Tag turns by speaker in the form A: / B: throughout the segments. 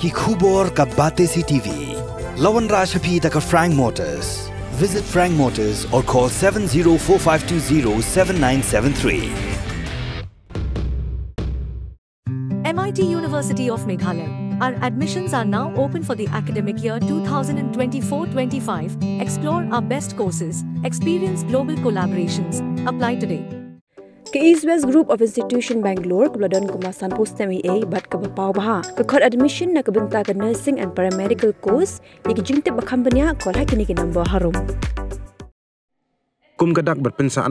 A: ki khubor ka bate si TV. Lawan Rashaphi da ka Frank Motors. Visit Frank Motors or call 7045207973.
B: MIT University of Meghalaya. Our admissions are now open for the academic year 2024-25. Explore our best courses, experience global collaborations. Apply today.
C: Xavier'S Group of Institution Bangalore kebeladon kemasan post MA bat kebapau baha kekod admission nak kebenta ke nursing and paramedical course yang jingtip bakambanya kolai kini ke number harum.
D: Kum gadak berpensa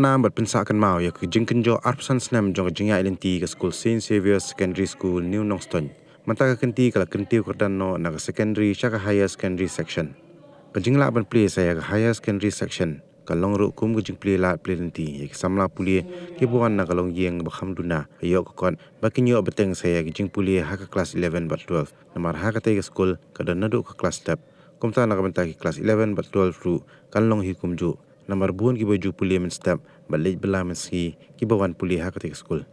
D: kan mau ya ke jingkenjo arpsan snam jong jingya ilenti ke Skul Xavier'S Secondary School New Nongston. Mantaka kenti kala kentiu kordano na secondary syaka higher secondary section. Pajingla ban Plie saya ke higher secondary section. Kalong ru kum ke jing Plie la Plie nanti ya samla Pule ke buan na kalong yeng bakhamduna ayo ke kon bakinyo Bteng saya ke jing Pule ha ke kelas 11 bat 12 namar ha ke ke school kada nadu ke kelas step kumta na kabenta ke kelas 11 bat 12 ru kalong hikum ju namar buan ki baju Pule men step balej bela meski ki bawan Pule ha ke school.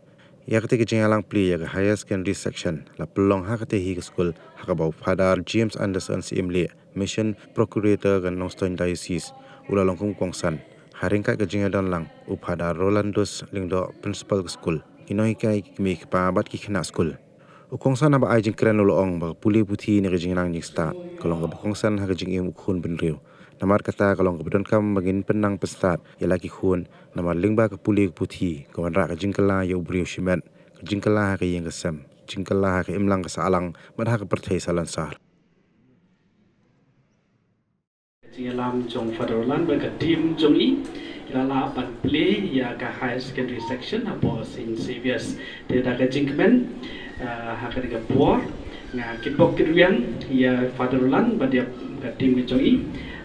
D: Ya ketika jengalang Plie ya ke higher secondary section la pelong ha kate hi ke school ha ka bau Father James Anderson CMLE Mission Procurator kan Nongston Diocese ula longkung kongsan haringkai ke jengadon lang upada Rolandos lingdo principal ke school inoi kai mi pa bat ki khna school ukongsan aba ai jing kren lo ong ba Pule Puthi ni ke jengang jing start kalong ke kongsan ha ke jing em khun benriu namar kata kalong ke bedon kam bagin penang pestat ya lagi khun namar lingba ke Pule Puthi kawan ra ke jingkala ya ubriu shimet ke jingkala ke yang kesam jingkala ke imlang ke salang madha ke perthai salan sar
E: Alam jong Federal berkat tim jong i ilala pan Plie ya ke higher secondary section apa Xavier'S tidak ke jingkmen hak ke puar nga kitbok kedrian ya Federal badia ke tim jong i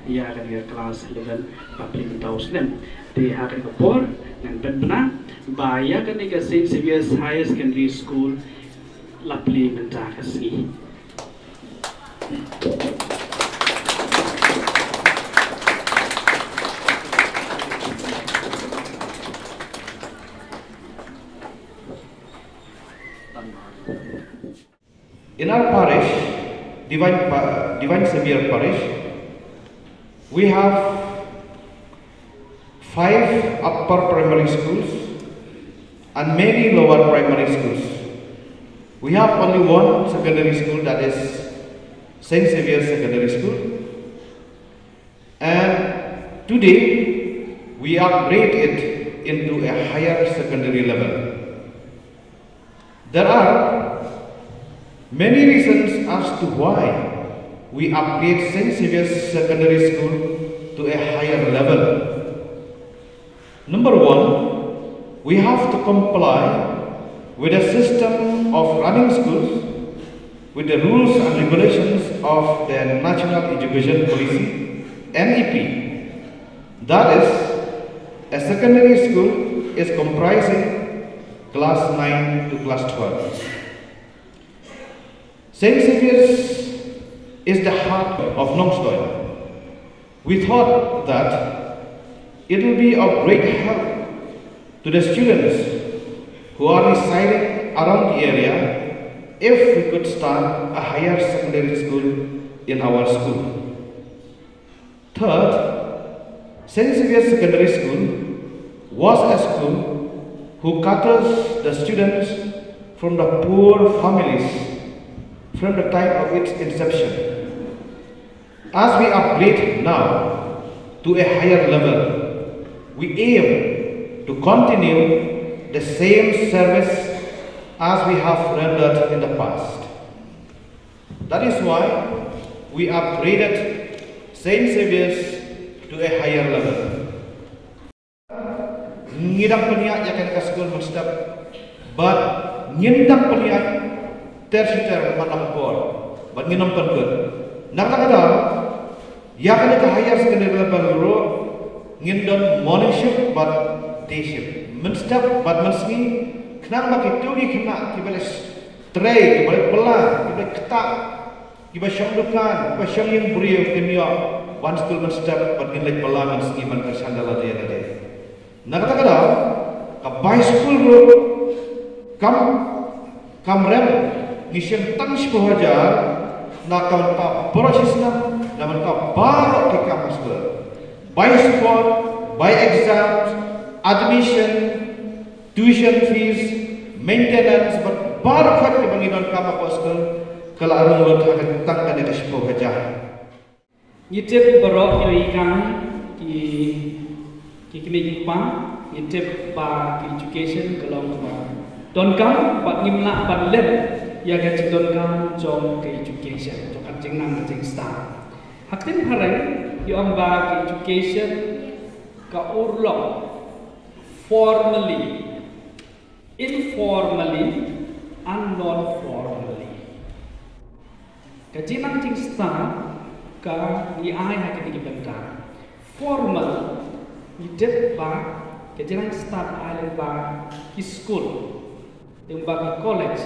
E: ya ke kelas 11 public tausnem di hak ke puar ngan benar baya ke Xavier'S higher secondary school la Plie mentah kasih.
F: In our parish, Divine Xavier Parish, we have 5 upper primary schools and many lower primary schools. We have only one secondary school, that is St. Xavier'S Secondary School. And today, we upgrade it into a higher secondary level. There are many reasons as to why we upgrade St. Xavier'S Secondary School to a higher level. Number one, we have to comply with a system of running schools with the rules and regulations of the National Education Policy, NEP. That is, a secondary school is comprising class 9 to class 12. St. Xavier'S is the heart of Nongston. We thought that it will be of great help to the students who are residing around the area if we could start a higher secondary school in our school. Third, St. Xavier'S Secondary School was a school who caters the students from the poor families from the time of its inception. As we upgrade now to a higher level, we aim to continue the same service as we have rendered in the past. That is why we upgraded St. Xavier'S to a higher level. Ngidang peniak yakan ke school mustap, but ngindang peniak tersitar manam por, but nginam penpun. Nakakadam, yakan ke higher secondary level ro ngindon morning shift but day shift. Mustap but meski kenapa kita ni kena kibalas tray, kibalas pelan, kibalas ketak, kibalas syam dukan, kibalas syam yang beriu kemia. One school mustap but nilai pelan meski man kersandala dia tadi. Nakakadam, kabai school ro kam rem ngisem tang 10,000 nak kawan pa prosesna naman ka baru ke kampus Skul. By support, by exams, admission, tuition fees, maintenance, baru kat ke banginan kampus Skul. Kalau arung buat akan tangkan ada sepuluh gajah.
E: Yitip berok yang ikan ki kini jepang, yitip ba education kalau don kam bat ngimla bat lem ya gaji don kam jom ke education jom anjing nang anjing star hakin harai yang ba ke education ka urlok formally, informally and non formally gaji nang anjing star ka ni ai hakin dibentang formal yitip ba gaji nang star ai ba ki school yang bagi college,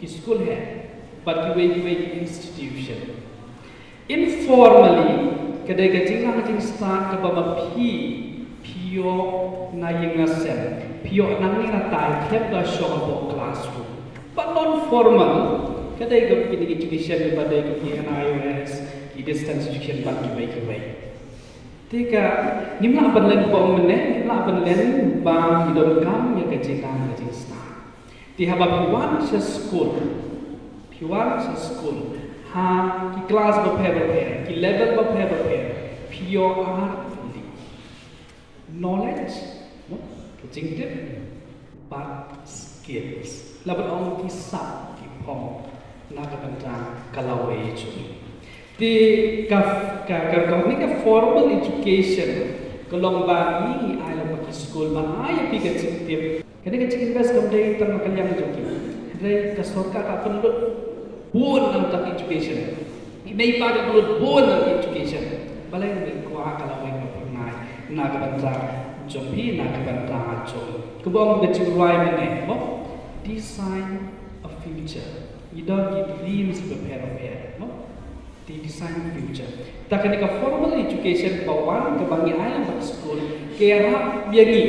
E: ki school hai, bagi way institution. Informally, kadai kajing lang start ke bawah pio na yang ngasem, pio nang ni natai, tiap dah show classroom. But non-formal, kadai ke education, kadai ke NIOS, ki distance education bagi way. Tika, nimla aban len bawang meneh, nimla aban len bang hidom kam yang kajing lang kajing start. Tiba piwan sa school, ha ki class berpair, ki level berpair, pure art knowledge, no, kejingtip, but skills. Laban orang kisah, ki pom, nak bentang kalau itu. Di kalau ni formal education, kalau bagi ayah pergi school, mana ayah pergi kejingtip. Kini kecil invest kemudian termakan yang joki. Dari kesorka tak perlu buat tentang education. Ini pada perlu buat tentang education. Balai ni kuah kalau mereka pernah nak bentang jompi nak bentang jom. Kebong kecil ruai mana? Design a future. You don't give dreams prepare. Di design future. Tak kena ke formal education bawaan kebangi ayam kat school. Kira biagi.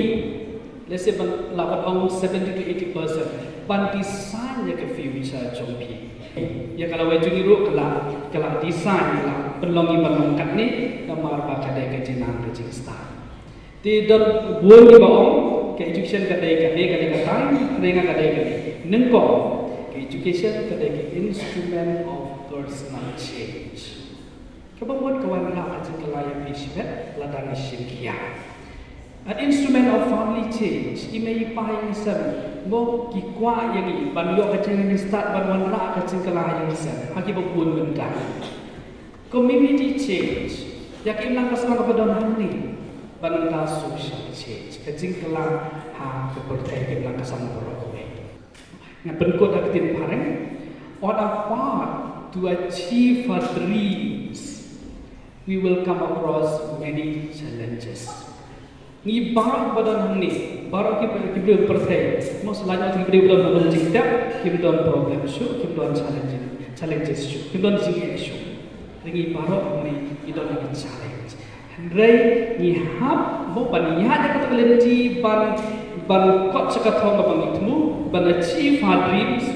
E: Let's say lapan orang 70 to 80%, pan design ya ke future jompi. Ya kalau wajib niru kalau design lah pelongi balongkat ni, kamar bakal ada kejenang kejeng star. Di dalam buat ni baong ke education kadai katain, renga kadai. Nengko ke education kadai ke instrument of personal change. Kebangun kawan lah aja kelayan bisbet ladang isimkia. An instrument of family change. Imei pai sem. Mo kikwa yang ini. Banyo kacang yang start banwan rak kacang kelayang sem. Haki berpun benda. Community change. Yakin lang kasama kepada orang ni. Bananta social change. Kacang kelang ha kepercayaan lang kasama berokoi. Yang berikut akitin pareng. On our part to achieve our dreams, we will come across many challenges. Ni barak badan ni, barak kita beri percaya. Mas lagi kita beri badan cinta, kita don problem show, kita don challenges show, kita don jingshakri show. Ni barak ni kita don challenge. Hendrai ni hab, mo baniya kita kelenci ban kot cakathong bang itu, ban achieve our dreams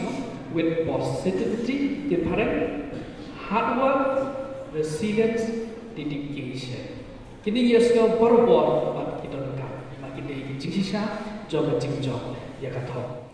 E: with positivity, different hard work, resilience, dedication. Kini ia sekal berbor buat kita dekat. Makin dia Jingshakri, jom ya kata.